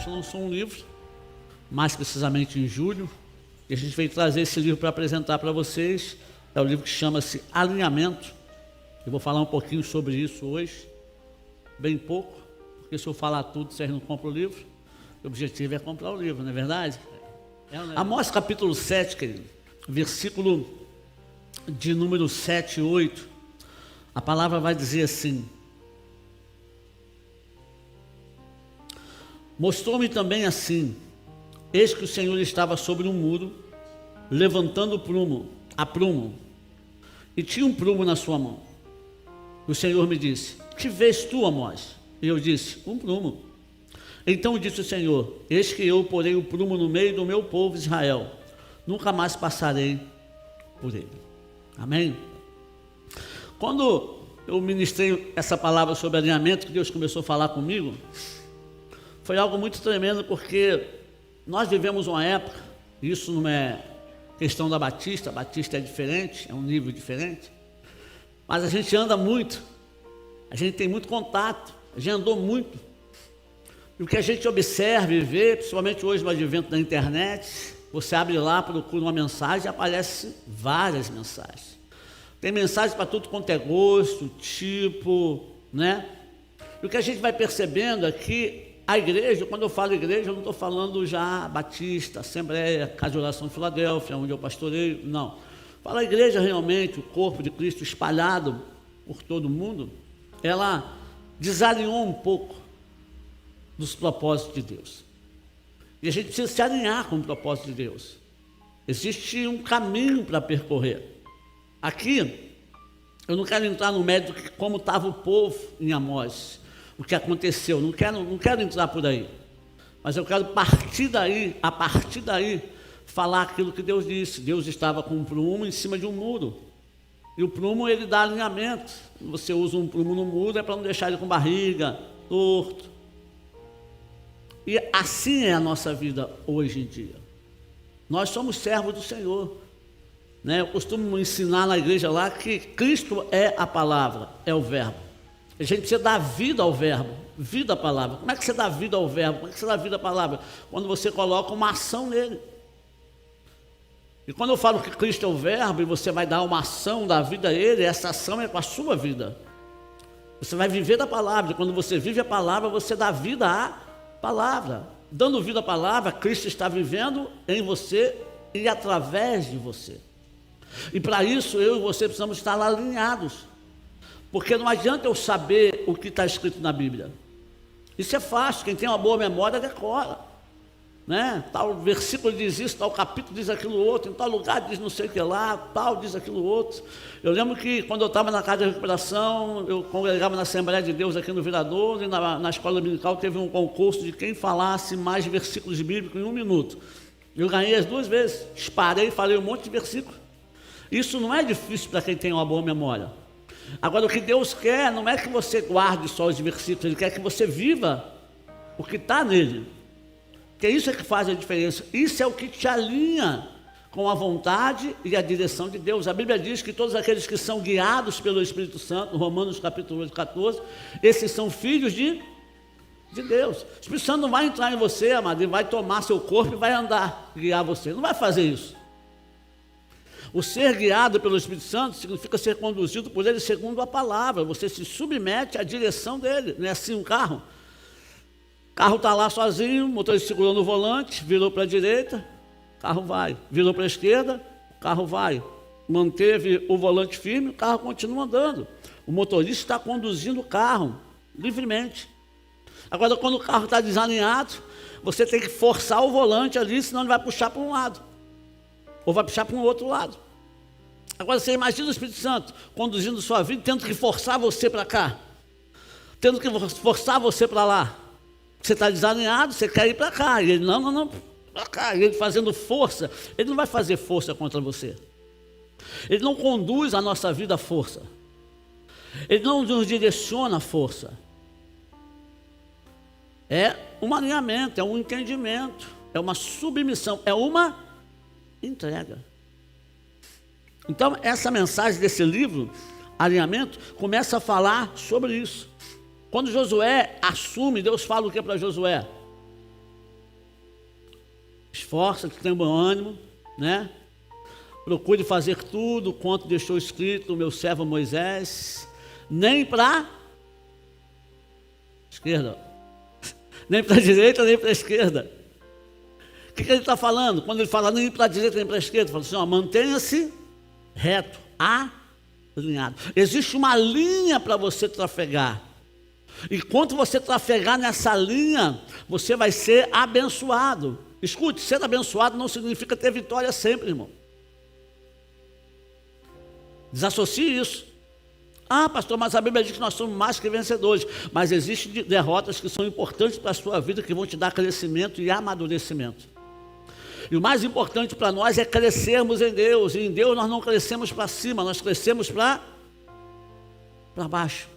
gente lançou um livro, mais precisamente em julho, e a gente veio trazer esse livro para apresentar para vocês. É o livro que chama-se Alinhamento. Eu vou falar um pouquinho sobre isso hoje, bem pouco, porque se eu falar tudo, vocês não compram o livro. O objetivo é comprar o livro, não é verdade? Amós capítulo 7, querido, versículo de número 7 e 8, a palavra vai dizer assim: mostrou-me também assim, eis que o Senhor estava sobre um muro, levantando a prumo, e tinha um prumo na sua mão. O Senhor me disse: que vês tu, Amós? E eu disse: um prumo. Então disse o Senhor: eis que eu porei o prumo no meio do meu povo Israel, nunca mais passarei por ele. Amém? Quando eu ministrei essa palavra sobre alinhamento, que Deus começou a falar comigo, foi algo muito tremendo, porque nós vivemos uma época, isso não é questão da Batista, a Batista é diferente, é um nível diferente, mas a gente anda muito, a gente tem muito contato, a gente andou muito, e o que a gente observa e vê, principalmente hoje no advento da internet, você abre lá, procura uma mensagem e aparecem várias mensagens. Tem mensagens para tudo quanto é gosto, tipo, né? E o que a gente vai percebendo é que a igreja, quando eu falo igreja, eu não estou falando já Batista, Assembleia, Casa de Oração Filadélfia, onde eu pastoreio, não. Fala a igreja realmente, o corpo de Cristo espalhado por todo mundo, ela desalinhou um pouco dos propósitos de Deus. E a gente precisa se alinhar com o propósito de Deus. Existe um caminho para percorrer. Aqui, eu não quero entrar no mérito de como estava o povo em Amós, o que aconteceu, não quero entrar por aí. Mas eu quero a partir daí, falar aquilo que Deus disse. Deus estava com um prumo em cima de um muro. E o prumo, ele dá alinhamento. Você usa um prumo no muro, é para não deixar ele com barriga, torto. E assim é a nossa vida hoje em dia. Nós somos servos do Senhor, né? Eu costumo ensinar na igreja lá que Cristo é a palavra, é o verbo. A gente precisa dar vida ao verbo, vida à palavra. Como é que você dá vida ao verbo? Como é que você dá vida à palavra? Quando você coloca uma ação nele. E quando eu falo que Cristo é o verbo e você vai dar uma ação da vida a ele, essa ação é com a sua vida. Você vai viver da palavra. E quando você vive a palavra, você dá vida à palavra. Dando vida à palavra, Cristo está vivendo em você e através de você. E para isso, eu e você precisamos estar alinhados. Porque não adianta eu saber o que está escrito na Bíblia. Isso é fácil, quem tem uma boa memória decora, né? Tal versículo diz isso, tal capítulo diz aquilo outro, em tal lugar diz não sei o que lá, tal diz aquilo outro. Eu lembro que quando eu estava na casa de recuperação, eu congregava na Assembleia de Deus aqui no Virador, e na escola dominical teve um concurso de quem falasse mais versículos bíblicos em 1 minuto. Eu ganhei as 2 vezes, disparei e falei um monte de versículos. Isso não é difícil para quem tem uma boa memória. Agora, o que Deus quer não é que você guarde só os versículos, Ele quer que você viva o que está nele. Porque isso é que faz a diferença. Isso é o que te alinha com a vontade e a direção de Deus. A Bíblia diz que todos aqueles que são guiados pelo Espírito Santo, Romanos capítulo 8, 14, esses são filhos de Deus. O Espírito Santo não vai entrar em você, amado, ele vai tomar seu corpo e vai andar, guiar você. Não vai fazer isso. O ser guiado pelo Espírito Santo significa ser conduzido por Ele segundo a palavra. Você se submete à direção dEle. Não é assim um carro? O carro está lá sozinho, o motorista segurou no volante, virou para a direita, o carro vai. Virou para a esquerda, o carro vai. Manteve o volante firme, o carro continua andando. O motorista está conduzindo o carro livremente. Agora, quando o carro está desalinhado, você tem que forçar o volante ali, senão ele vai puxar para um lado. Ou vai puxar para um outro lado. Agora você imagina o Espírito Santo conduzindo sua vida, tendo que forçar você para cá, tendo que forçar você para lá. Você está desalinhado, você quer ir para cá, e ele não, para cá, e ele fazendo força. Ele não vai fazer força contra você. Ele não conduz a nossa vida à força. Ele não nos direciona à força. É um alinhamento, é um entendimento, é uma submissão, é uma entrega. Então, essa mensagem desse livro, Alinhamento, começa a falar sobre isso. Quando Josué assume, Deus fala o que para Josué? Esforça-te, tenha bom ânimo, né? Procure fazer tudo quanto deixou escrito o meu servo Moisés, nem para esquerda, nem para a direita, nem para a esquerda. O que ele está falando? Quando ele fala nem para a direita, nem para a esquerda, ele fala assim, ó, mantenha-se reto, alinhado. Existe uma linha para você trafegar. E quando você trafegar nessa linha, você vai ser abençoado. Escute, ser abençoado não significa ter vitória sempre, irmão. Desassocie isso. Ah, pastor, mas a Bíblia diz que nós somos mais que vencedores. Mas existem derrotas que são importantes para a sua vida, que vão te dar crescimento e amadurecimento. E o mais importante para nós é crescermos em Deus. E em Deus nós não crescemos para cima, nós crescemos para baixo.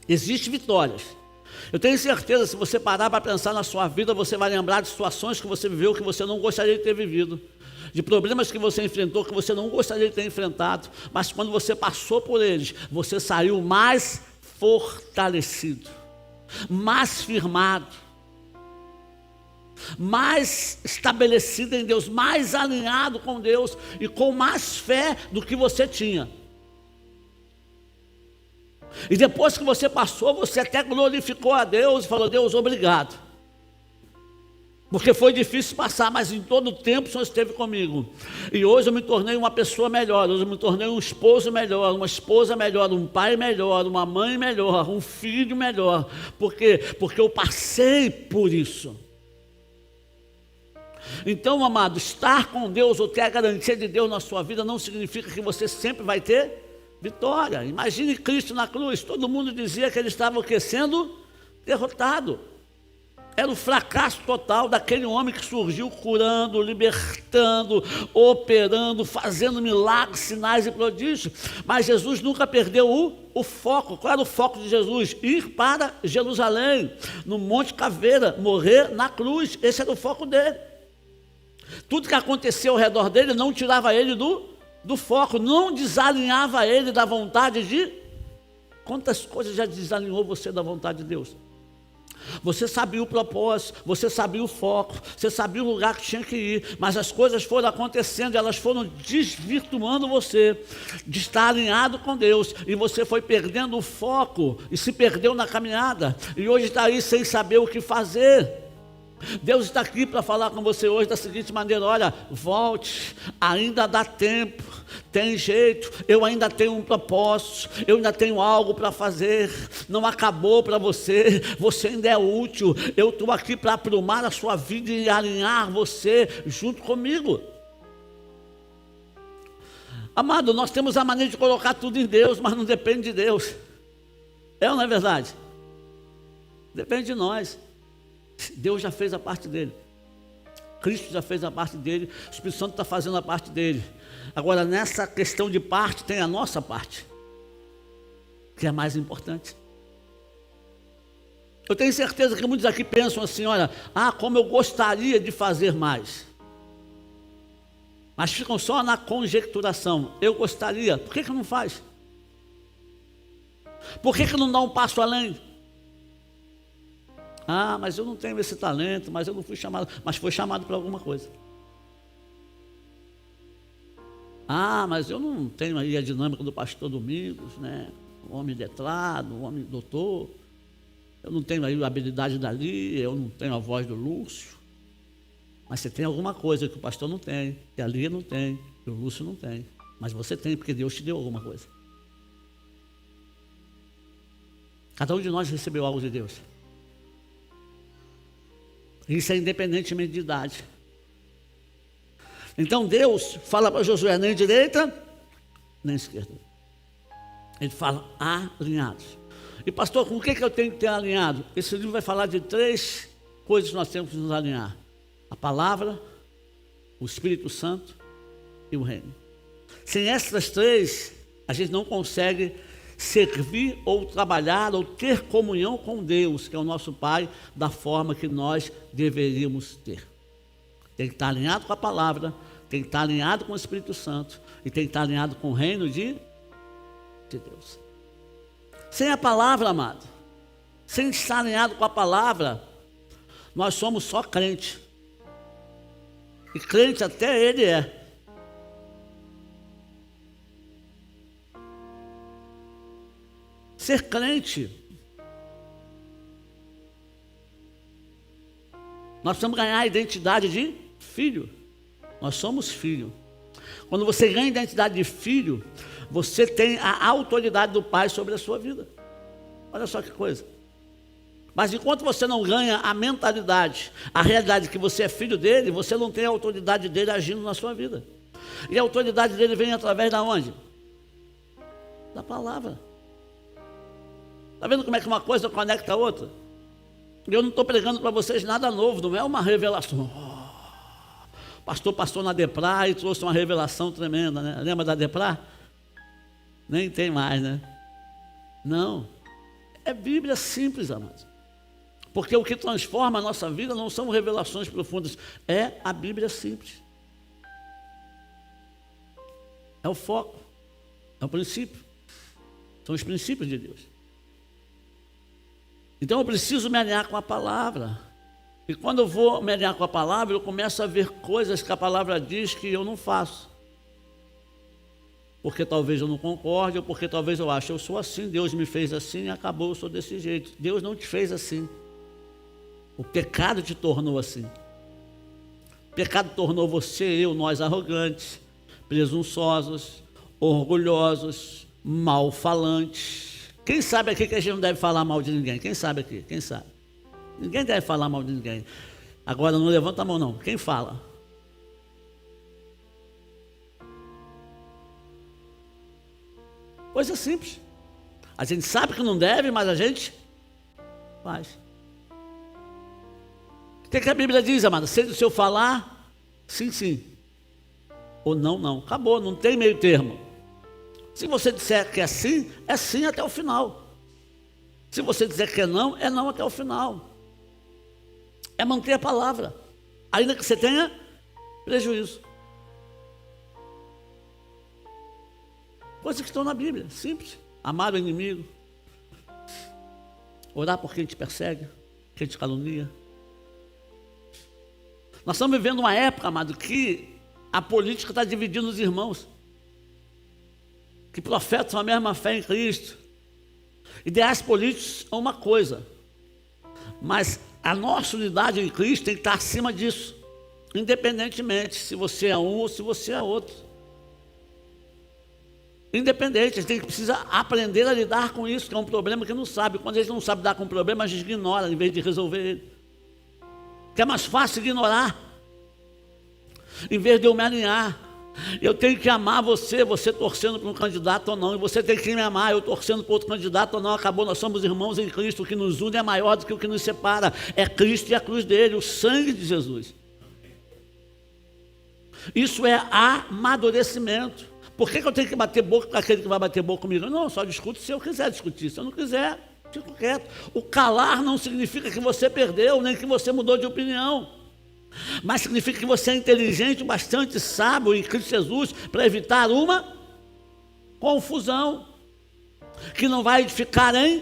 Existem vitórias. Eu tenho certeza, se você parar para pensar na sua vida, você vai lembrar de situações que você viveu que você não gostaria de ter vivido. De problemas que você enfrentou que você não gostaria de ter enfrentado. Mas quando você passou por eles, você saiu mais fortalecido, mais firmado, mais estabelecido em Deus, mais alinhado com Deus e com mais fé do que você tinha. E depois que você passou, você até glorificou a Deus e falou, Deus, obrigado. Porque foi difícil passar, mas em todo o tempo o Senhor esteve comigo. E hoje eu me tornei uma pessoa melhor, hoje eu me tornei um esposo melhor, uma esposa melhor, um pai melhor, uma mãe melhor, um filho melhor. Por quê? Porque eu passei por isso. Então, amado, estar com Deus ou ter a garantia de Deus na sua vida não significa que você sempre vai ter vitória. Imagine Cristo na cruz, todo mundo dizia que ele estava sendo derrotado. Era o fracasso total daquele homem que surgiu curando, libertando, operando, fazendo milagres, sinais e prodígios. Mas Jesus nunca perdeu o foco. Qual era o foco de Jesus? Ir para Jerusalém, no Monte Caveira, morrer na cruz. Esse era o foco dele. Tudo que acontecia ao redor dele não tirava ele do foco, não desalinhava ele da vontade de... Quantas coisas já desalinhou você da vontade de Deus? Você sabia o propósito, você sabia o foco, você sabia o lugar que tinha que ir, mas as coisas foram acontecendo, elas foram desvirtuando você de estar alinhado com Deus, e você foi perdendo o foco e se perdeu na caminhada, e hoje está aí sem saber o que fazer. Deus está aqui para falar com você hoje da seguinte maneira: olha, volte, ainda dá tempo, tem jeito, eu ainda tenho um propósito, eu ainda tenho algo para fazer, não acabou para você, você ainda é útil, eu estou aqui para aprumar a sua vida e alinhar você junto comigo. Amado, nós temos a maneira de colocar tudo em Deus, mas não depende de Deus. É ou não é verdade? Depende de nós. Deus já fez a parte dele, Cristo já fez a parte dele, o Espírito Santo está fazendo a parte dele. Agora, nessa questão de parte, tem a nossa parte, que é mais importante. Eu tenho certeza que muitos aqui pensam assim: olha, como eu gostaria de fazer mais. Mas ficam só na conjecturação. Eu gostaria, por que não faz? Por que não dá um passo além? Mas eu não tenho esse talento, mas eu não fui chamado. Mas foi chamado para alguma coisa. Mas eu não tenho aí a dinâmica do pastor Domingos, né? O homem letrado, o homem doutor. Eu não tenho aí a habilidade dali, eu não tenho a voz do Lúcio. Mas você tem alguma coisa que o pastor não tem, que a Lia não tem, que o Lúcio não tem. Mas você tem, porque Deus te deu alguma coisa. Cada um de nós recebeu algo de Deus. Isso é independentemente de idade. Então Deus fala para Josué: nem direita, nem esquerda. Ele fala alinhados. E pastor, com o que eu tenho que ter alinhado? Esse livro vai falar de 3 coisas que nós temos que nos alinhar: a palavra, o Espírito Santo e o reino. Sem essas 3, a gente não consegue servir ou trabalhar ou ter comunhão com Deus, que é o nosso Pai, da forma que nós deveríamos ter. Tem que estar alinhado com a palavra, tem que estar alinhado com o Espírito Santo e tem que estar alinhado com o reino de Deus. Sem a palavra, amado, sem estar alinhado com a palavra, nós somos só crente. E crente até ele é. Ser crente, nós precisamos ganhar a identidade de filho. Nós somos filho. Quando você ganha a identidade de filho, você tem a autoridade do Pai sobre a sua vida. Olha só que coisa. Mas enquanto você não ganha a mentalidade, a realidade que você é filho dele, você não tem a autoridade dele agindo na sua vida. E a autoridade dele vem através da onde? Da palavra. Está vendo como é que uma coisa conecta a outra? Eu não estou pregando para vocês nada novo, não é uma revelação. O pastor passou na Depra e trouxe uma revelação tremenda, né? Lembra da Depra? Nem tem mais, né? Não. É Bíblia simples, amados. Porque o que transforma a nossa vida não são revelações profundas, é a Bíblia simples. É o foco, é o princípio. São os princípios de Deus. Então eu preciso me alinhar com a palavra. E quando eu vou me alinhar com a palavra, eu começo a ver coisas que a palavra diz que eu não faço. Porque talvez eu não concorde, ou porque talvez eu ache, eu sou assim, Deus me fez assim e acabou, eu sou desse jeito. Deus não te fez assim. O pecado te tornou assim. O pecado tornou você, eu, nós arrogantes, presunçosos, orgulhosos, malfalantes. Quem sabe aqui que a gente não deve falar mal de ninguém? Quem sabe aqui? Quem sabe? Ninguém deve falar mal de ninguém. Agora não levanta a mão não. Quem fala? Coisa simples. A gente sabe que não deve, mas a gente faz. O que a Bíblia diz, amada? Seja o seu falar, sim, sim. Ou não, não. Acabou, não tem meio termo. Se você disser que é sim até o final. Se você disser que é não até o final. É manter a palavra, ainda que você tenha prejuízo. Coisas que estão na Bíblia, simples. Amar o inimigo, orar por quem te persegue, quem te calunia. Nós estamos vivendo uma época, amado, que a política está dividindo os irmãos, que profetam a mesma fé em Cristo. Ideais políticos é uma coisa, mas a nossa unidade em Cristo tem que estar acima disso, independentemente se você é um ou se você é outro. Independente, a gente precisa aprender a lidar com isso, que é um problema que não sabe. Quando a gente não sabe lidar com o problema, a gente ignora em vez de resolver ele. Que é mais fácil ignorar, em vez de eu me alinhar. Eu tenho que amar você torcendo para um candidato ou não, e você tem que me amar, eu torcendo para outro candidato ou não. Acabou, nós somos irmãos em Cristo. O que nos une é maior do que o que nos separa. É Cristo e a cruz dele, o sangue de Jesus. Isso é amadurecimento. Por que eu tenho que bater boca com aquele que vai bater boca comigo? Não, só discuto se eu quiser discutir. Se eu não quiser, fico quieto. O calar não significa que você perdeu, nem que você mudou de opinião. Mas significa que você é inteligente, bastante sábio em Cristo Jesus, para evitar uma confusão, que não vai edificar em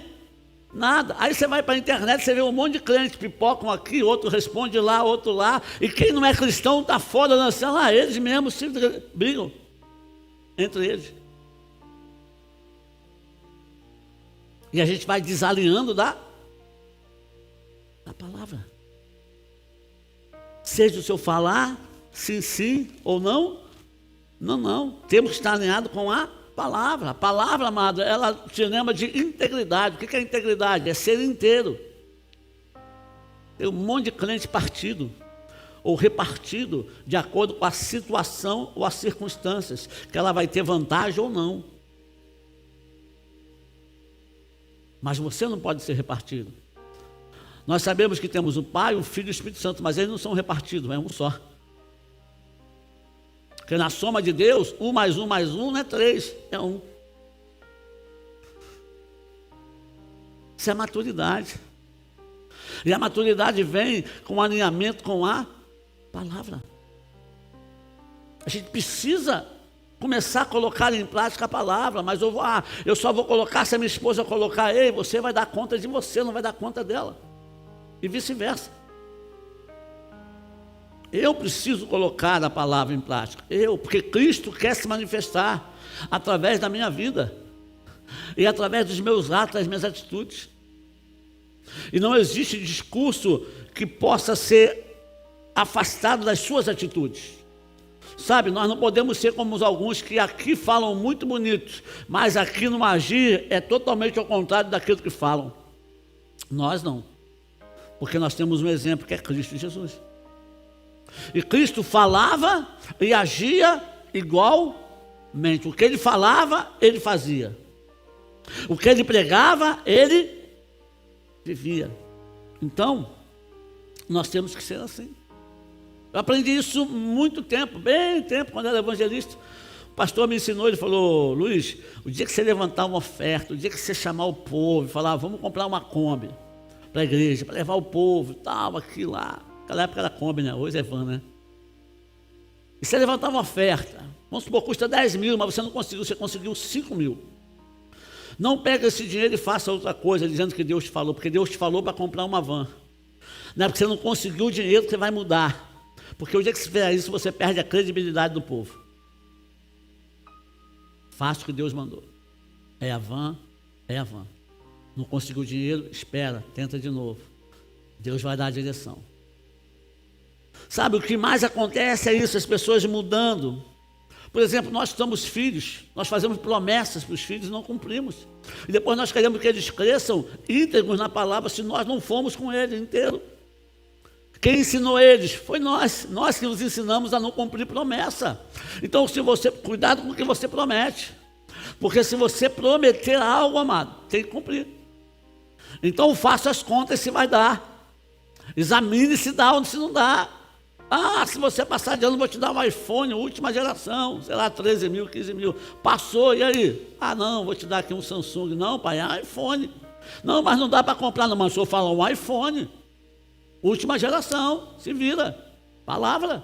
nada. Aí você vai para a internet, você vê um monte de crentes, pipocam aqui, outro responde lá, outro lá, e quem não é cristão está fora da cela, eles mesmos se brigam entre eles. E a gente vai desalinhando da palavra. Seja o seu falar, sim, sim, ou não, não. Temos que estar alinhados com a palavra. A palavra, amado, ela te lembra de integridade. O que é integridade? É ser inteiro. Tem um monte de crente partido ou repartido de acordo com a situação ou as circunstâncias, que ela vai ter vantagem ou não. Mas você não pode ser repartido. Nós sabemos que temos o Pai, o Filho e o Espírito Santo, mas eles não são repartidos, é um só. Porque na soma de Deus, 1 mais 1 mais 1 não é 3, é 1. Isso é maturidade. E a maturidade vem com alinhamento com a palavra. A gente precisa começar a colocar em prática a palavra, mas eu só vou colocar se a minha esposa colocar. Ei, você vai dar conta de você, não vai dar conta dela. E vice-versa. Eu preciso colocar a palavra em prática. Porque Cristo quer se manifestar através da minha vida e através dos meus atos, das minhas atitudes. E não existe discurso que possa ser afastado das suas atitudes. Sabe, nós não podemos ser como alguns que aqui falam muito bonito, mas aqui no agir é totalmente ao contrário daquilo que falam. Nós não, porque nós temos um exemplo que é Cristo Jesus. E Cristo falava e agia igualmente. O que ele falava, ele fazia. O que ele pregava, ele vivia. Então, nós temos que ser assim. Eu aprendi isso muito tempo, bem tempo, quando era evangelista. O pastor me ensinou, ele falou: Luiz, o dia que você levantar uma oferta, o dia que você chamar o povo e falar, vamos comprar uma Kombi para a igreja, para levar o povo, tal, aqui, lá. Naquela época era Kombi, né? Hoje é van, né? E você levantar uma oferta, vamos supor, custa 10 mil, mas você não conseguiu, você conseguiu 5 mil. Não pega esse dinheiro e faça outra coisa, dizendo que Deus te falou, porque Deus te falou para comprar uma van. Não é porque você não conseguiu o dinheiro que você vai mudar. Porque o dia que você fizer isso, você perde a credibilidade do povo. Faça o que Deus mandou. É a van, é a van. Não conseguiu o dinheiro, espera, tenta de novo. Deus vai dar a direção. Sabe, o que mais acontece é isso, as pessoas mudando. Por exemplo, nós somos filhos, nós fazemos promessas para os filhos e não cumprimos. E depois nós queremos que eles cresçam íntegros na palavra, se nós não fomos com eles inteiro. Quem ensinou eles? Foi nós que os ensinamos a não cumprir promessa. Então, cuidado com o que você promete, porque se você prometer algo, amado, tem que cumprir. Então, faça as contas se vai dar, examine se dá ou se não dá. Se você passar de ano, vou te dar um iPhone, última geração, sei lá, 13 mil, 15 mil, passou, e aí? Não, vou te dar aqui um Samsung. Não, pai, é iPhone. Não, mas não dá para comprar, não, mas o senhor fala um iPhone. Última geração, se vira. Palavra.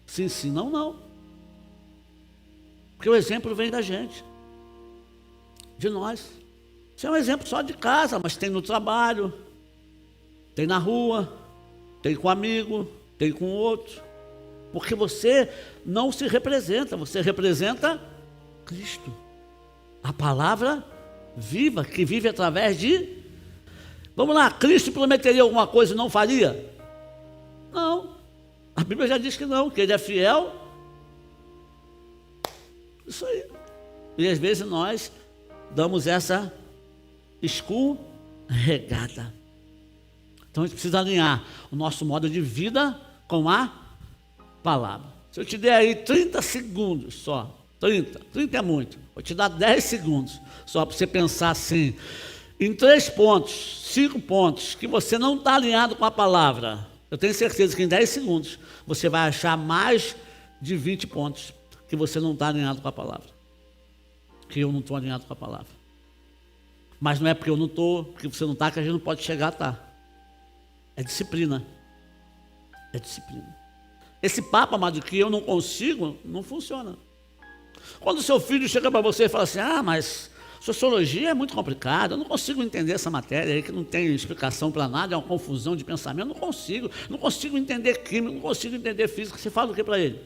Sim, sim, não, não. Porque o exemplo vem da gente. De nós. Isso é um exemplo só de casa, mas tem no trabalho, tem na rua, tem com amigo, tem com outro. Porque você não se representa, você representa Cristo. A palavra viva, que vive através de... Vamos lá, Cristo prometeria alguma coisa e não faria? Não. A Bíblia já diz que não, que ele é fiel. Isso aí. E às vezes nós damos essa escorregada. Então a gente precisa alinhar o nosso modo de vida com a palavra. Se eu te der aí 30 segundos só, 30 é muito, vou te dar 10 segundos, só para você pensar assim, em 3 pontos, 5 pontos, que você não está alinhado com a palavra. Eu tenho certeza que em 10 segundos você vai achar mais de 20 pontos que você não está alinhado com a palavra. Que eu não estou alinhado com a palavra. Mas não é porque eu não estou, porque você não está, que a gente não pode chegar a estar. É disciplina. É disciplina. Esse papo, amado, que eu não consigo, não funciona. Quando o seu filho chega para você e fala assim, mas sociologia é muito complicado, eu não consigo entender essa matéria aí que não tem explicação para nada, é uma confusão de pensamento, não consigo entender química, não consigo entender física. Você fala o que para ele?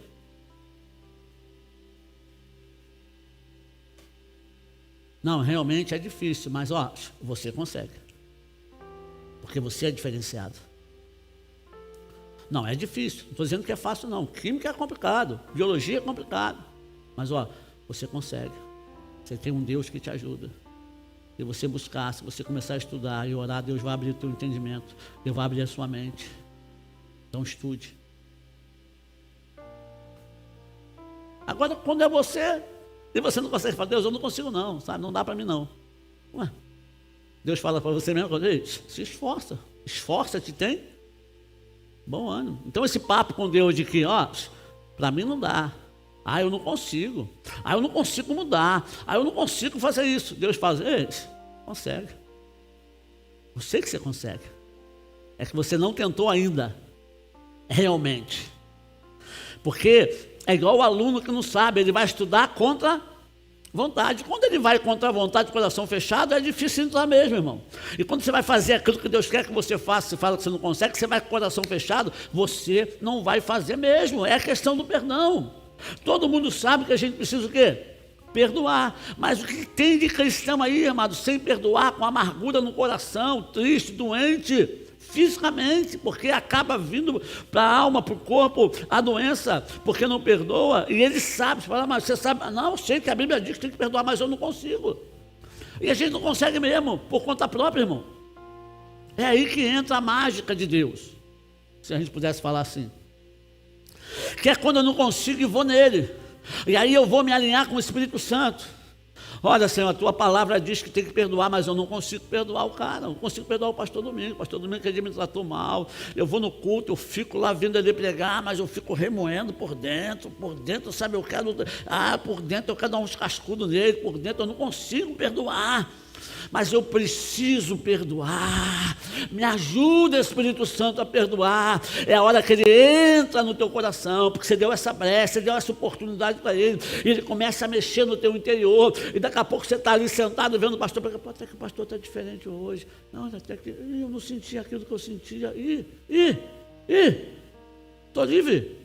Não, realmente é difícil, mas você consegue. Porque você é diferenciado. Não, é difícil, não estou dizendo que é fácil não, química é complicado, biologia é complicado, mas você consegue. Você tem um Deus que te ajuda. Se você buscar, se você começar a estudar e orar, Deus vai abrir o teu entendimento, Deus vai abrir a sua mente. Então estude. Agora, quando é você, e você não consegue falar, Deus, eu não consigo não, sabe? Não dá para mim não. Deus fala para você mesmo, se esforça, esforça-te, tem bom ânimo. Então esse papo com Deus de que, para mim não dá. Eu não consigo. Eu não consigo mudar. Eu não consigo fazer isso. Deus fala, consegue. Eu sei que você consegue. É que você não tentou ainda. Realmente. Porque é igual o aluno que não sabe, ele vai estudar contra vontade. Quando ele vai contra a vontade, coração fechado, é difícil entrar mesmo, irmão. E quando você vai fazer aquilo que Deus quer que você faça, você fala que você não consegue, você vai com o coração fechado, você não vai fazer mesmo. É a questão do perdão. Todo mundo sabe que a gente precisa o quê? Perdoar. Mas o que tem de cristão aí, amado, sem perdoar, com amargura no coração, triste, doente, fisicamente, porque acaba vindo para a alma, para o corpo, a doença, porque não perdoa, e ele sabe, você fala, mas você sabe, não, eu sei que a Bíblia diz que tem que perdoar, mas eu não consigo. E a gente não consegue mesmo, por conta própria, irmão. É aí que entra a mágica de Deus, se a gente pudesse falar assim. Que é quando eu não consigo e vou nele. E aí eu vou me alinhar com o Espírito Santo. Olha, Senhor, a tua palavra diz que tem que perdoar, mas eu não consigo perdoar o cara, não consigo perdoar o pastor Domingos que ele me tratou mal. Eu vou no culto, eu fico lá vendo ele pregar, mas eu fico remoendo por dentro, sabe, por dentro eu quero dar uns cascudos nele, por dentro eu não consigo perdoar. Mas eu preciso perdoar. Me ajuda, Espírito Santo, a perdoar. É a hora que ele entra no teu coração, porque você deu essa brecha, você deu essa oportunidade para ele, e ele começa a mexer no teu interior, e daqui a pouco você está ali sentado vendo o pastor, porque até que o pastor está diferente hoje. Não, até que eu não senti aquilo que eu sentia. Estou livre.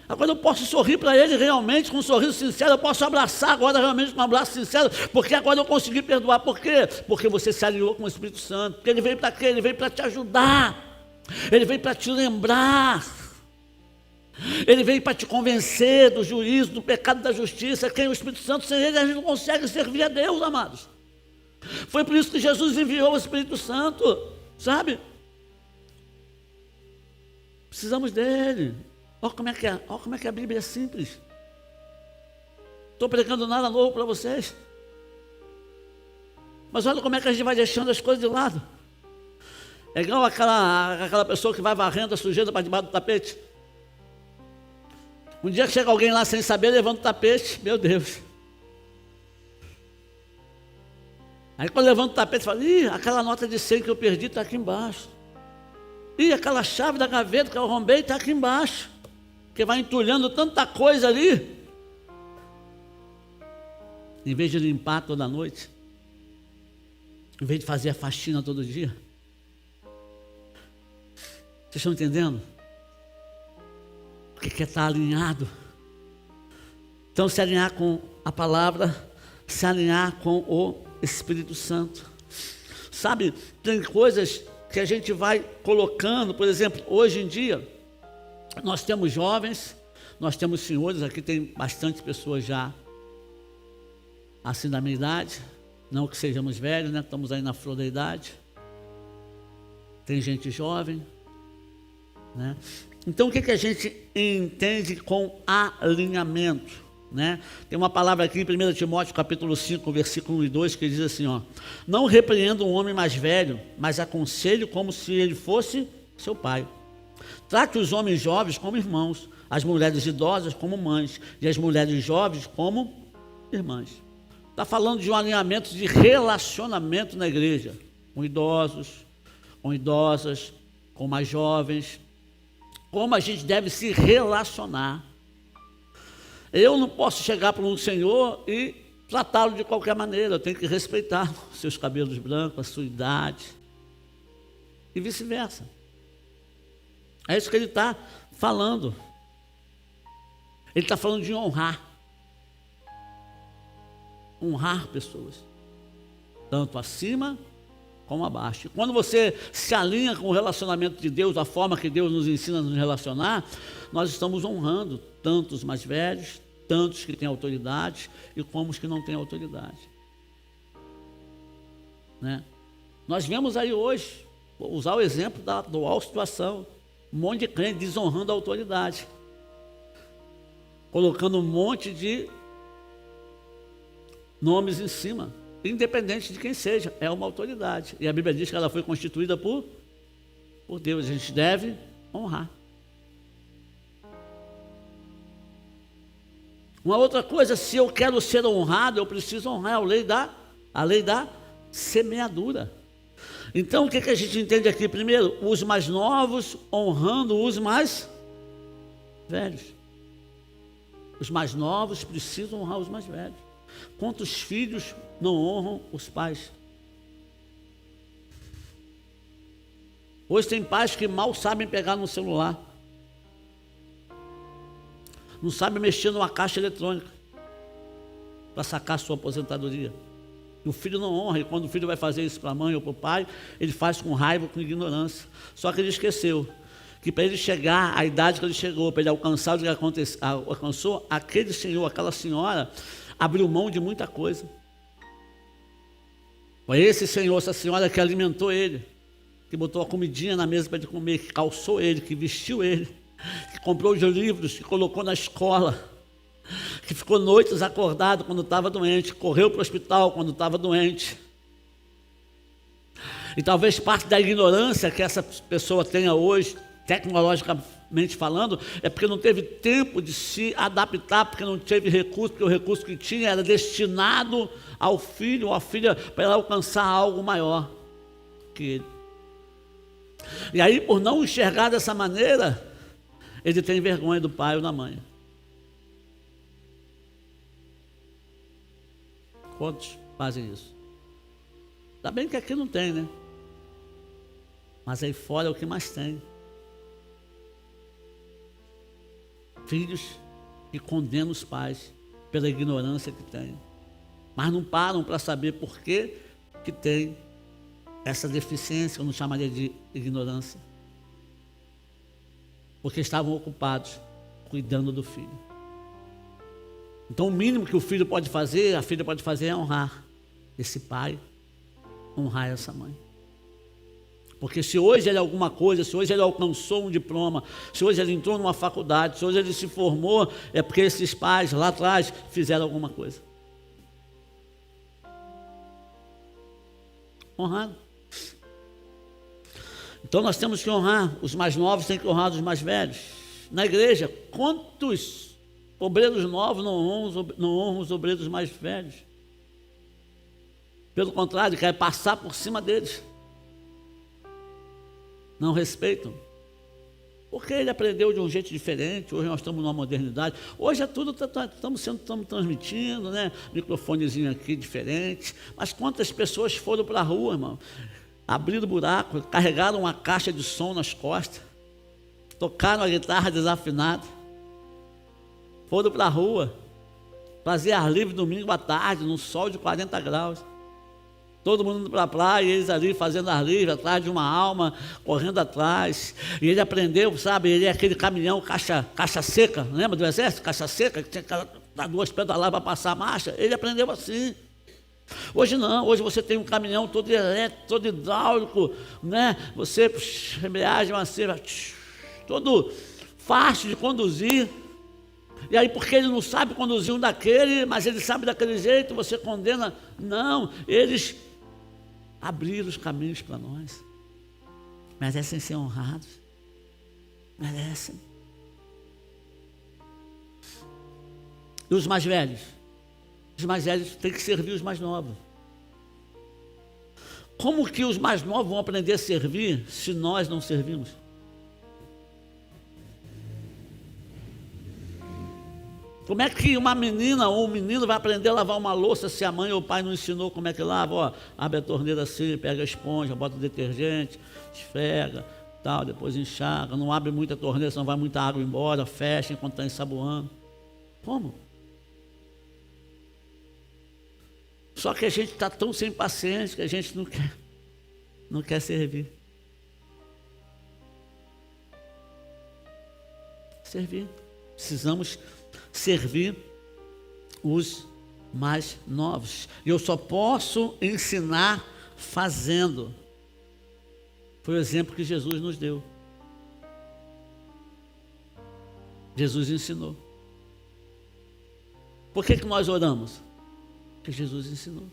Agora eu posso sorrir para ele realmente com um sorriso sincero, eu posso abraçar agora realmente com um abraço sincero, porque agora eu consegui perdoar. Por quê? Porque você se alinhou com o Espírito Santo, porque ele veio para quê? Ele veio para te ajudar, ele veio para te lembrar, ele veio para te convencer do juízo, do pecado, da justiça. Quem é o Espírito Santo? Sem ele a gente não consegue servir a Deus, amados. Foi por isso que Jesus enviou o Espírito Santo, sabe? Precisamos dele. Olha como é que a Bíblia é simples. Estou pregando nada novo para vocês. Mas olha como é que a gente vai deixando as coisas de lado. É igual aquela pessoa que vai varrendo a sujeira para debaixo do tapete. Um dia que chega alguém lá sem saber, levanta o tapete, meu Deus. Aí quando levanta o tapete, fala, aquela nota de 100 que eu perdi está aqui embaixo. Aquela chave da gaveta que eu arrombei está aqui embaixo. Porque vai entulhando tanta coisa ali. Em vez de limpar toda noite, em vez de fazer a faxina todo dia. Vocês estão entendendo? Porque quer estar alinhado. Então, se alinhar com a palavra, se alinhar com o Espírito Santo. Sabe, tem coisas que a gente vai colocando, por exemplo, hoje em dia, nós temos jovens, nós temos senhores, aqui tem bastante pessoas já assim da minha idade, não que sejamos velhos, né? Estamos aí na flor da idade. Tem gente jovem, né? Então o que a gente entende com alinhamento, né? Tem uma palavra aqui em 1 Timóteo capítulo 5, versículo 1 e 2, que diz assim, não repreenda um homem mais velho, mas aconselhe como se ele fosse seu pai. Trate os homens jovens como irmãos, as mulheres idosas como mães, e as mulheres jovens como irmãs. Está falando de um alinhamento de relacionamento na igreja, com idosos, com idosas, com mais jovens, como a gente deve se relacionar. Eu não posso chegar para um senhor e tratá-lo de qualquer maneira, eu tenho que respeitar os seus cabelos brancos, a sua idade, e vice-versa. É isso que ele está falando. Ele está falando de honrar. Honrar pessoas. Tanto acima como abaixo. Quando você se alinha com o relacionamento de Deus, da forma que Deus nos ensina a nos relacionar, nós estamos honrando tanto os mais velhos, tantos que têm autoridade e como os que não têm autoridade. Né? Nós vemos aí hoje, vou usar o exemplo da atual situação, um monte de crente desonrando a autoridade, colocando um monte de nomes em cima, independente de quem seja, é uma autoridade. E a Bíblia diz que ela foi constituída por Deus, a gente deve honrar. Uma outra coisa, se eu quero ser honrado, eu preciso honrar a lei da semeadura. Então, o que a gente entende aqui? Primeiro, os mais novos honrando os mais velhos. Os mais novos precisam honrar os mais velhos. Quantos filhos não honram os pais? Hoje tem pais que mal sabem pegar no celular, não sabem mexer numa caixa eletrônica para sacar sua aposentadoria. E o filho não honra, e quando o filho vai fazer isso para a mãe ou para o pai, ele faz com raiva, com ignorância. Só que ele esqueceu que para ele chegar à idade que ele chegou, para ele alcançar o que alcançou, aquele senhor, aquela senhora, abriu mão de muita coisa. Foi esse senhor, essa senhora que alimentou ele, que botou a comidinha na mesa para ele comer, que calçou ele, que vestiu ele, que comprou os livros, que colocou na escola, que ficou noites acordado quando estava doente, correu para o hospital quando estava doente. E talvez parte da ignorância que essa pessoa tenha hoje, tecnologicamente falando, é porque não teve tempo de se adaptar, porque não teve recurso, porque o recurso que tinha era destinado ao filho ou à filha para ela alcançar algo maior que ele. E aí, por não enxergar dessa maneira, ele tem vergonha do pai ou da mãe. Quantos fazem isso? Ainda bem que aqui não tem, né? Mas aí fora é o que mais tem. Filhos que condenam os pais pela ignorância que têm, mas não param para saber por que tem essa deficiência, eu não chamaria de ignorância, porque estavam ocupados cuidando do filho. Então o mínimo que o filho pode fazer, a filha pode fazer é honrar esse pai, honrar essa mãe. Porque se hoje ele é alguma coisa, se hoje ele alcançou um diploma, se hoje ele entrou numa faculdade, se hoje ele se formou, é porque esses pais lá atrás fizeram alguma coisa. Honrar. Então nós temos que honrar os mais novos, tem que honrar os mais velhos. Na igreja, quantos obreiros novos não honram os obreiros mais velhos? Pelo contrário, quer passar por cima deles. Não respeitam. Porque ele aprendeu de um jeito diferente. Hoje nós estamos numa modernidade. Hoje é tudo, estamos transmitindo, né? Microfonezinho aqui diferente. Mas quantas pessoas foram para a rua, irmão? Abriram buraco, carregaram uma caixa de som nas costas, tocaram a guitarra desafinada, foram para a rua, fazer ar livre domingo à tarde, num sol de 40 graus. Todo mundo indo para a praia, e eles ali fazendo ar livre, atrás de uma alma, correndo atrás. E ele aprendeu, sabe, ele é aquele caminhão, caixa seca, lembra do exército? Caixa seca, que tinha que dar 2 pedaladas para passar a marcha. Ele aprendeu assim. Hoje não, hoje você tem um caminhão todo elétrico, todo hidráulico, né? Você, embreagem, macia, todo fácil de conduzir. E aí, porque ele não sabe conduzir um daquele, mas ele sabe daquele jeito, você condena. Não, eles abriram os caminhos para nós. Merecem ser honrados. Merecem. E os mais velhos? Os mais velhos têm que servir os mais novos. Como que os mais novos vão aprender a servir se nós não servimos? Como é que uma menina ou um menino vai aprender a lavar uma louça se a mãe ou o pai não ensinou como é que lava? Ó, abre a torneira assim, pega a esponja, bota o detergente, esfrega, tal, depois enxaga. Não abre muita torneira, senão vai muita água embora, fecha enquanto está ensaboando. Como? Só que a gente está tão sem paciência que a gente não quer servir. Servir. Precisamos servir os mais novos. E eu só posso ensinar fazendo. Foi o exemplo que Jesus nos deu. Jesus ensinou. Por que nós oramos? Que Jesus ensinou.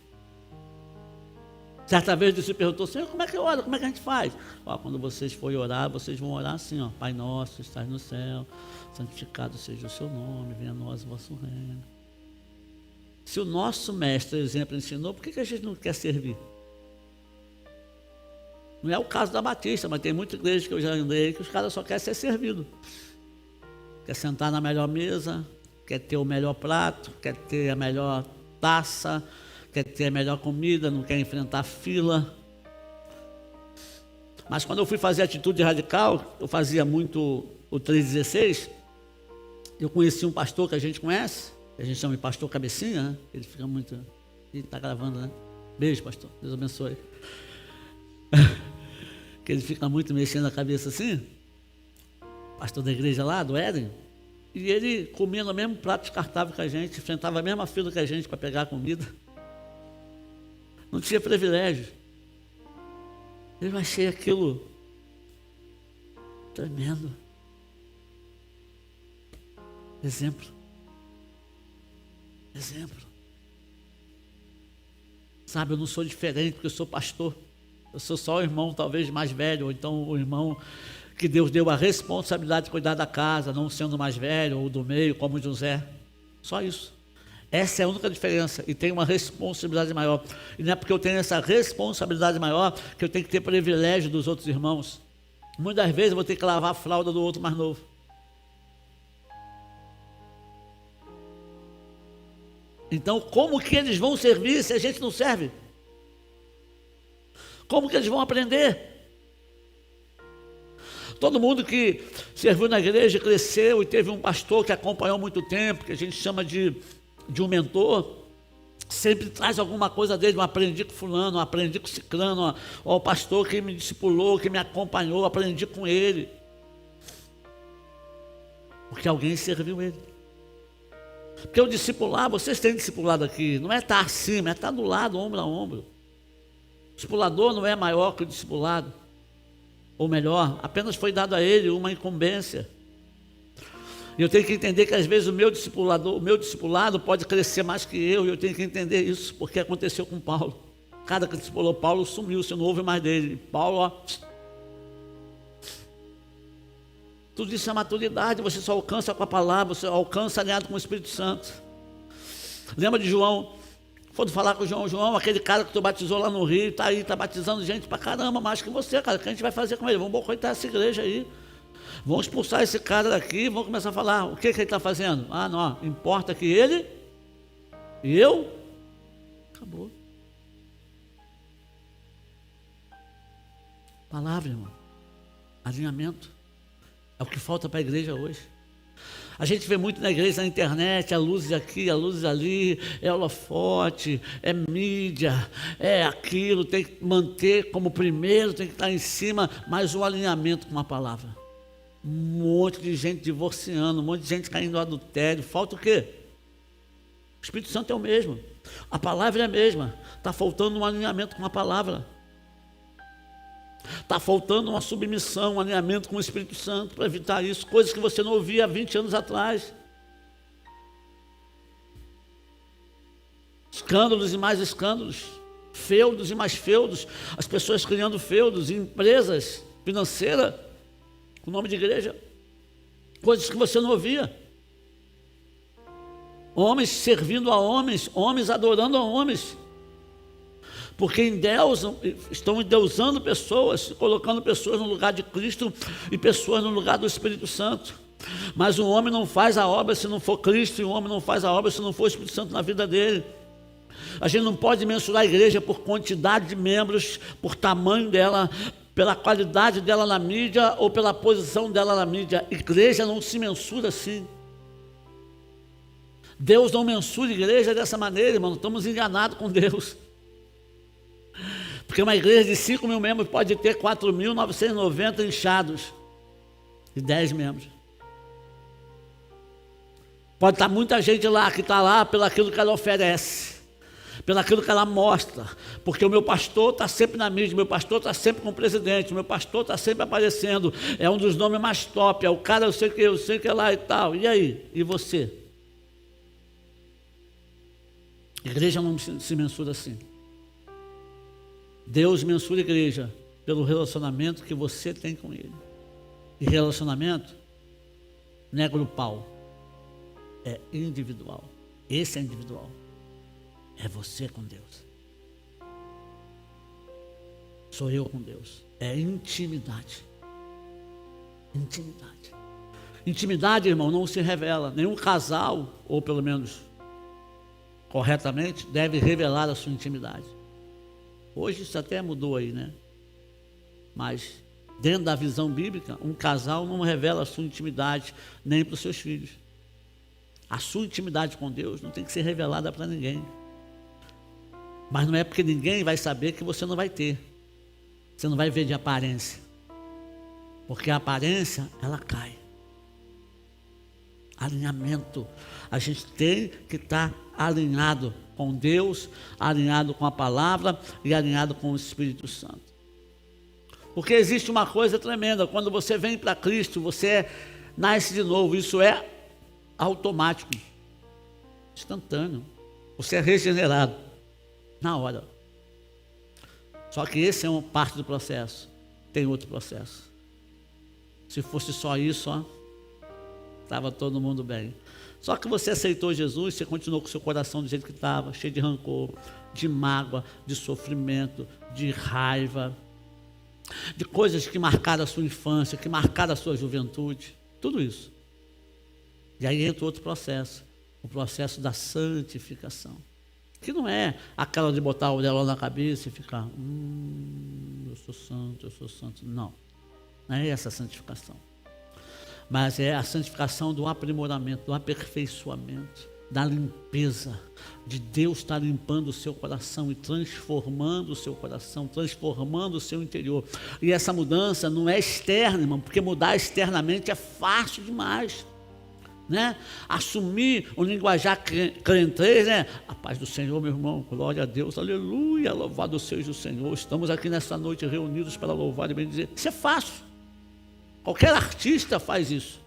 Certa vez ele se perguntou, Senhor, como é que eu oro? Como é que a gente faz? Ó, quando vocês forem orar, vocês vão orar assim, ó, Pai nosso, que estás no céu, santificado seja o seu nome, venha a nós o vosso reino. Se o nosso mestre, exemplo, ensinou, por que a gente não quer servir? Não é o caso da Batista, mas tem muita igreja que eu já andei que os caras só querem ser servidos. Quer sentar na melhor mesa, quer ter o melhor prato, quer ter a melhor putaça, quer ter a melhor comida, não quer enfrentar fila. Mas quando eu fui fazer Atitude Radical, eu fazia muito o 316, eu conheci um pastor que a gente conhece, que a gente chama de pastor Cabecinha, né? Ele fica muito... Ele está gravando, né? Beijo, pastor. Deus abençoe. Que ele fica muito mexendo a cabeça assim. Pastor da igreja lá, do Éden. E ele comia no mesmo prato descartável que a gente, enfrentava a mesma fila que a gente para pegar a comida. Não tinha privilégio. Eu achei aquilo tremendo. Exemplo. Sabe, eu não sou diferente porque eu sou pastor. Eu sou só o irmão talvez mais velho, ou então o irmão que Deus deu a responsabilidade de cuidar da casa, não sendo mais velho ou do meio, como José. Só isso. Essa é a única diferença. E tem uma responsabilidade maior. E não é porque eu tenho essa responsabilidade maior que eu tenho que ter privilégio dos outros irmãos. Muitas vezes eu vou ter que lavar a fralda do outro mais novo. Então, como que eles vão servir se a gente não serve? Como que eles vão aprender? Todo mundo que serviu na igreja, cresceu e teve um pastor que acompanhou muito tempo, que a gente chama de um mentor, sempre traz alguma coisa dele. Eu aprendi com fulano, eu aprendi com ciclano, ó, o pastor que me discipulou, que me acompanhou, aprendi com ele. Porque alguém serviu ele. Porque o discipular, vocês têm discipulado aqui, não é estar acima, é estar do lado, ombro a ombro. O discipulador não é maior que o discipulado. Ou melhor, apenas foi dado a ele uma incumbência. E eu tenho que entender que às vezes o meu discipulado pode crescer mais que eu, e eu tenho que entender isso, porque aconteceu com Paulo. Cada que discipulou Paulo sumiu, você não ouve mais dele. Paulo, ó, tudo isso é maturidade, você só alcança com a palavra, você alcança alinhado com o Espírito Santo. Lembra de João? Quando falar com o João, aquele cara que tu batizou lá no Rio, está aí, está batizando gente pra caramba, mais que você, cara, o que a gente vai fazer com ele? Vamos boicotar essa igreja aí. Vamos expulsar esse cara daqui, vamos começar a falar, o que ele está fazendo? Ah, não, importa que ele e eu, acabou. Palavra, irmão, alinhamento, é o que falta para a igreja hoje. A gente vê muito na igreja, na internet, a luz aqui, a luz ali, é holofote, é mídia, é aquilo, tem que manter como primeiro, tem que estar em cima, mas o alinhamento com a palavra. Um monte de gente divorciando, um monte de gente caindo no adultério, falta o quê? O Espírito Santo é o mesmo, a palavra é a mesma, está faltando um alinhamento com a palavra. Está faltando uma submissão, um alinhamento com o Espírito Santo para evitar isso, coisas que você não ouvia há 20 anos atrás. Escândalos e mais escândalos, feudos e mais feudos, as pessoas criando feudos em empresas financeiras, com o nome de igreja, coisas que você não ouvia. Homens servindo a homens, homens adorando a homens. Porque estão endeusando pessoas, colocando pessoas no lugar de Cristo e pessoas no lugar do Espírito Santo. Mas o homem não faz a obra se não for Cristo, e o homem não faz a obra se não for o Espírito Santo na vida dele. A gente não pode mensurar a igreja por quantidade de membros, por tamanho dela, pela qualidade dela na mídia ou pela posição dela na mídia. Igreja não se mensura assim. Deus não mensura a igreja dessa maneira, irmão. Estamos enganados com Deus. Porque uma igreja de 5 mil membros pode ter 4.990 inchados e 10 membros. Pode estar muita gente lá que está lá pelo aquilo que ela oferece, pelo aquilo que ela mostra, porque o meu pastor está sempre na mídia, meu pastor está sempre com o presidente, meu pastor está sempre aparecendo, é um dos nomes mais top, é o cara, eu sei que é lá e tal. E aí? E você? Igreja não se mensura assim. Deus mensura a igreja pelo relacionamento que você tem com Ele. E relacionamento não é grupal, é individual. Esse é individual. É você com Deus. Sou eu com Deus. É intimidade. Intimidade. Intimidade, irmão, não se revela. Nenhum casal, ou pelo menos corretamente, deve revelar a sua intimidade. Hoje isso até mudou aí, né? Mas dentro da visão bíblica, um casal não revela a sua intimidade nem para os seus filhos. A sua intimidade com Deus não tem que ser revelada para ninguém. Mas não é porque ninguém vai saber que você não vai ter. Você não vai ver de aparência. Porque a aparência, ela cai. Alinhamento. A gente tem que estar alinhado com Deus, alinhado com a palavra e alinhado com o Espírito Santo. Porque existe uma coisa tremenda. Quando você vem para Cristo, você nasce de novo. Isso é automático, instantâneo. Você é regenerado na hora. Só que esse é uma parte do processo. Tem outro processo. Se fosse só isso, estava todo mundo bem. Só que você aceitou Jesus, você continuou com o seu coração do jeito que estava, cheio de rancor, de mágoa, de sofrimento, de raiva, de coisas que marcaram a sua infância, que marcaram a sua juventude, tudo isso. E aí entra outro processo, o processo da santificação. Que não é aquela de botar o orelhão na cabeça e ficar, eu sou santo. Não, não é essa a santificação. Mas é a santificação do aprimoramento, do aperfeiçoamento, da limpeza, de Deus estar limpando o seu coração e transformando o seu coração, transformando o seu interior. E essa mudança não é externa, irmão, porque mudar externamente é fácil demais. Né? Assumir o linguajar crentez, né? A paz do Senhor, meu irmão, glória a Deus, aleluia, louvado seja o Senhor. Estamos aqui nessa noite reunidos para louvar e bendizer. Isso é fácil, qualquer artista faz isso.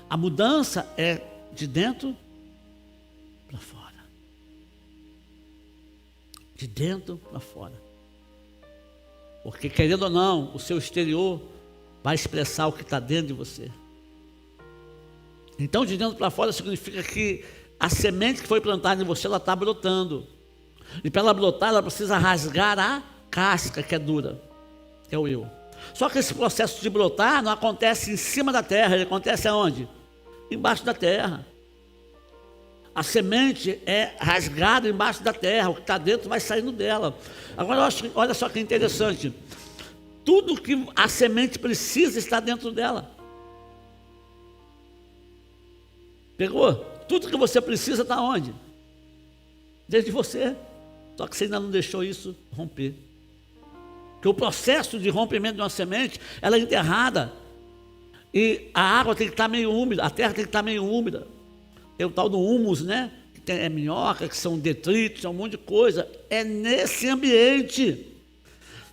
A mudança é de dentro para fora, de dentro para fora, porque querendo ou não, o seu exterior vai expressar o que está dentro de você. Então, de dentro para fora significa que a semente que foi plantada em você, ela está brotando. E para ela brotar, ela precisa rasgar a casca que é dura, que é o eu. Só que esse processo de brotar não acontece em cima da terra, ele acontece aonde? Embaixo da terra. A semente é rasgada embaixo da terra, o que está dentro vai saindo dela. Agora, olha só que interessante. Tudo que a semente precisa está dentro dela. Pegou? Tudo que você precisa está onde? Dentro de você. Só que você ainda não deixou isso romper. Porque o processo de rompimento de uma semente, ela é enterrada. E a água tem que estar meio úmida, a terra tem que estar meio úmida. Tem o tal do humus, né? Que é minhoca, que são detritos, é um monte de coisa. É nesse ambiente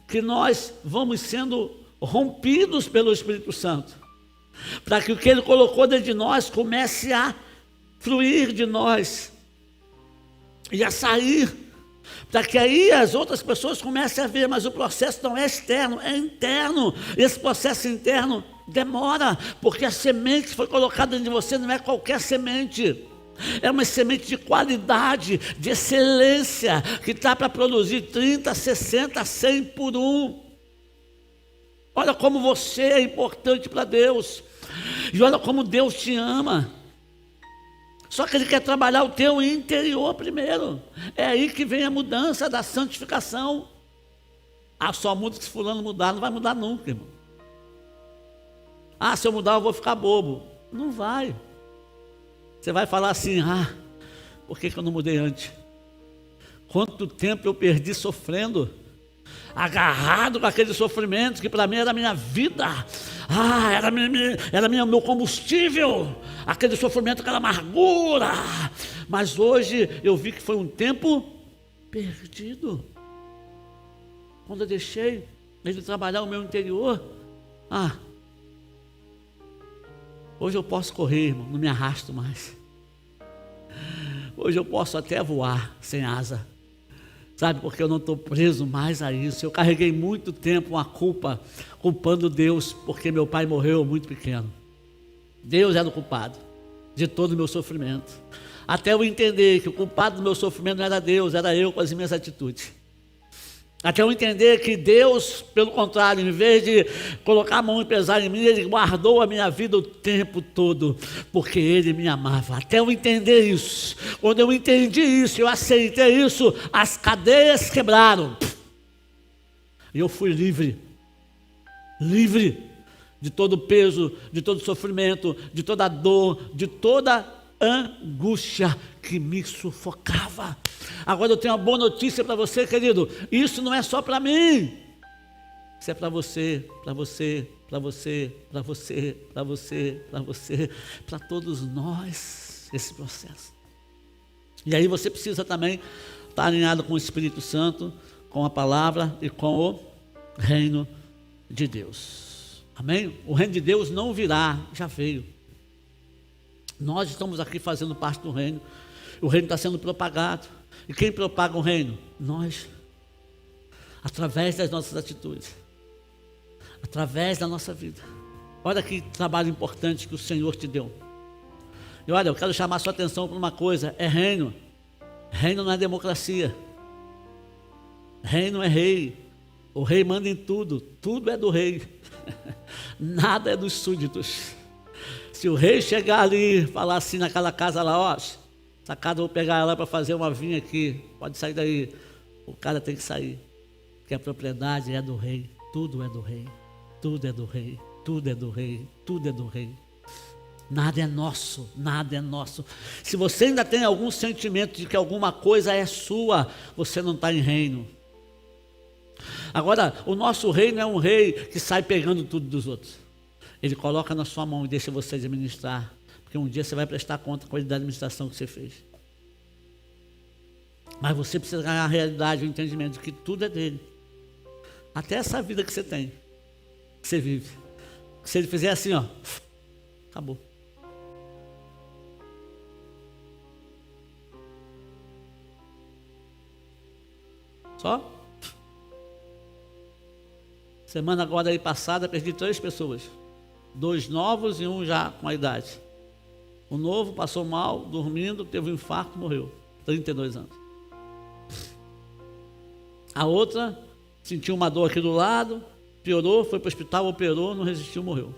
que nós vamos sendo rompidos pelo Espírito Santo. Para que o que Ele colocou dentro de nós comece a fluir de nós e a sair, para que aí as outras pessoas comecem a ver, mas o processo não é externo, é interno. Esse processo interno demora, porque a semente que foi colocada dentro de você não é qualquer semente, é uma semente de qualidade, de excelência, que está para produzir 30, 60, 100 por um. Olha como você é importante para Deus. E olha como Deus te ama. Só que Ele quer trabalhar o teu interior primeiro. É aí que vem a mudança da santificação. Só muda se fulano mudar. Não vai mudar nunca, irmão. Se eu mudar eu vou ficar bobo. Não vai. Você vai falar assim, por que eu não mudei antes? Quanto tempo eu perdi sofrendo, agarrado com aquele sofrimento que para mim era a minha vida, era meu combustível, aquele sofrimento, aquela amargura, mas hoje eu vi que foi um tempo perdido, quando eu deixei Ele trabalhar o meu interior. Hoje eu posso correr, irmão, não me arrasto mais. Hoje eu posso até voar sem asa. Sabe, porque eu não estou preso mais a isso. Eu carreguei muito tempo uma culpa, culpando Deus, porque meu pai morreu muito pequeno. Deus era o culpado de todo o meu sofrimento. Até eu entender que o culpado do meu sofrimento não era Deus, era eu com as minhas atitudes. Até eu entender que Deus, pelo contrário, em vez de colocar a mão e pesar em mim, Ele guardou a minha vida o tempo todo, porque Ele me amava. Até eu entender isso, quando eu entendi isso, eu aceitei isso, as cadeias quebraram. E eu fui livre, livre de todo o peso, de todo o sofrimento, de toda a dor, de toda angústia que me sufocava. Agora eu tenho uma boa notícia para você, querido. Isso não é só para mim. Isso é para você, para você, para você, para você, para você, para você, para todos nós, esse processo. E aí você precisa também estar alinhado com o Espírito Santo, com a palavra e com o reino de Deus. Amém? O reino de Deus não virá, já veio. Nós estamos aqui fazendo parte do reino. O reino está sendo propagado. E quem propaga o reino? Nós. Através das nossas atitudes. Através da nossa vida. Olha que trabalho importante que o Senhor te deu. E olha, eu quero chamar a sua atenção para uma coisa. É reino. Reino não é democracia. Reino é rei. O rei manda em tudo. Tudo é do rei. Nada é dos súditos. Se o rei chegar ali e falar assim naquela casa lá, ó, essa casa eu vou pegar ela para fazer uma vinha aqui, pode sair daí. O cara tem que sair, porque a propriedade é do rei, tudo é do rei, tudo é do rei, tudo é do rei, tudo é do rei. Nada é nosso, nada é nosso. Se você ainda tem algum sentimento de que alguma coisa é sua, você não está em reino. Agora, o nosso rei não é um rei que sai pegando tudo dos outros. Ele coloca na sua mão e deixa você administrar. Porque um dia você vai prestar conta com a da administração que você fez. Mas você precisa ganhar a realidade, o entendimento de que tudo é dele. Até essa vida que você tem, que você vive. Se ele fizer assim, ó, acabou. Só? Semana agora aí passada, perdi 3 pessoas. 2 novos e 1 já com a idade. O novo passou mal, dormindo, teve um infarto, morreu. 32 anos. A outra sentiu uma dor aqui do lado, piorou, foi para o hospital, operou, não resistiu, morreu.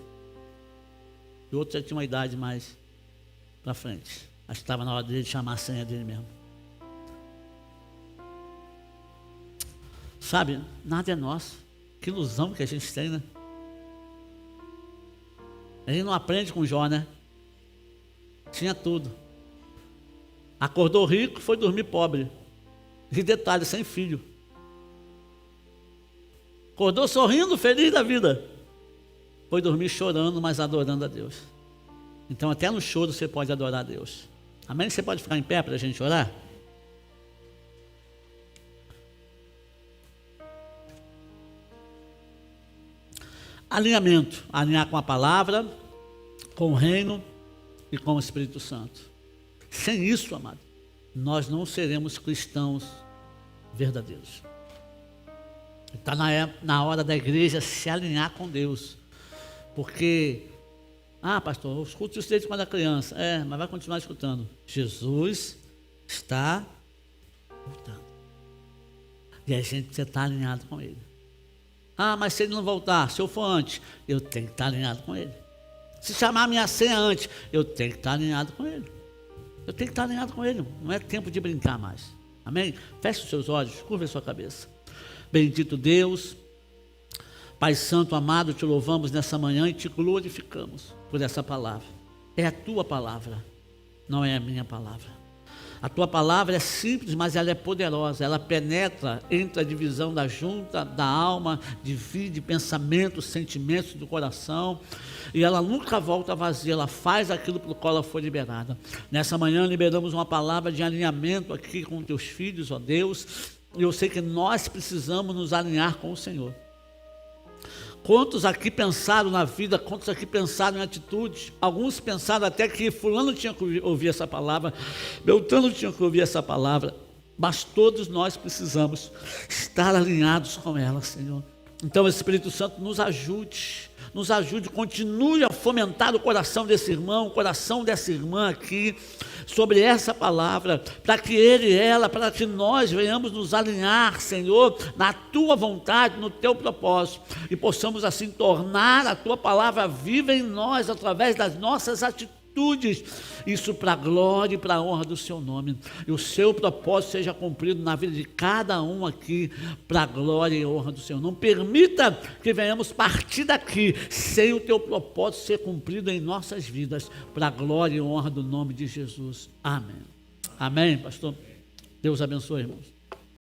E o outro já tinha uma idade mais para frente. Acho que estava na hora dele chamar a senha dele mesmo. Sabe, nada é nosso. Que ilusão que a gente tem, né? A gente não aprende com Jó, né? Tinha tudo. Acordou rico, foi dormir pobre. E detalhe, sem filho. Acordou sorrindo, feliz da vida. Foi dormir chorando, mas adorando a Deus. Então até no choro você pode adorar a Deus. Amém? Você pode ficar em pé para a gente orar? Alinhamento, alinhar com a palavra, com o reino e com o Espírito Santo. Sem isso, amado, nós não seremos cristãos verdadeiros. Está na hora da igreja se alinhar com Deus. Porque, pastor, eu escuto isso desde quando era criança. Mas vai continuar escutando. Jesus está voltando. E a gente precisa estar alinhado com Ele. Mas se ele não voltar, se eu for antes, eu tenho que estar alinhado com ele. Se chamar a minha senha antes, eu tenho que estar alinhado com ele. Eu tenho que estar alinhado com ele. Não é tempo de brincar mais. Amém? Feche os seus olhos, curva a sua cabeça. Bendito Deus, Pai Santo, amado, te louvamos nessa manhã e te glorificamos por essa palavra. É a tua palavra, não é a minha palavra. A tua palavra é simples, mas ela é poderosa. Ela penetra entre a divisão da junta, da alma, divide pensamentos, sentimentos do coração. E ela nunca volta vazia, ela faz aquilo pelo qual ela foi liberada. Nessa manhã liberamos uma palavra de alinhamento aqui com teus filhos, ó Deus. E eu sei que nós precisamos nos alinhar com o Senhor. Quantos aqui pensaram na vida, quantos aqui pensaram em atitudes? Alguns pensaram até que fulano tinha que ouvir essa palavra, Beltrano tinha que ouvir essa palavra, mas todos nós precisamos estar alinhados com ela, Senhor. Então, Espírito Santo, nos ajude, continue a fomentar o coração desse irmão, o coração dessa irmã aqui, sobre essa palavra, para que ele e ela, para que nós venhamos nos alinhar, Senhor, na tua vontade, no teu propósito, e possamos assim tornar a tua palavra viva em nós, através das nossas atitudes, isso para a glória e para a honra do seu nome, e o seu propósito seja cumprido na vida de cada um aqui, para a glória e honra do Senhor. Não permita que venhamos partir daqui sem o teu propósito ser cumprido em nossas vidas, para a glória e honra do nome de Jesus. Amém. Amém, pastor. Deus abençoe, irmãos.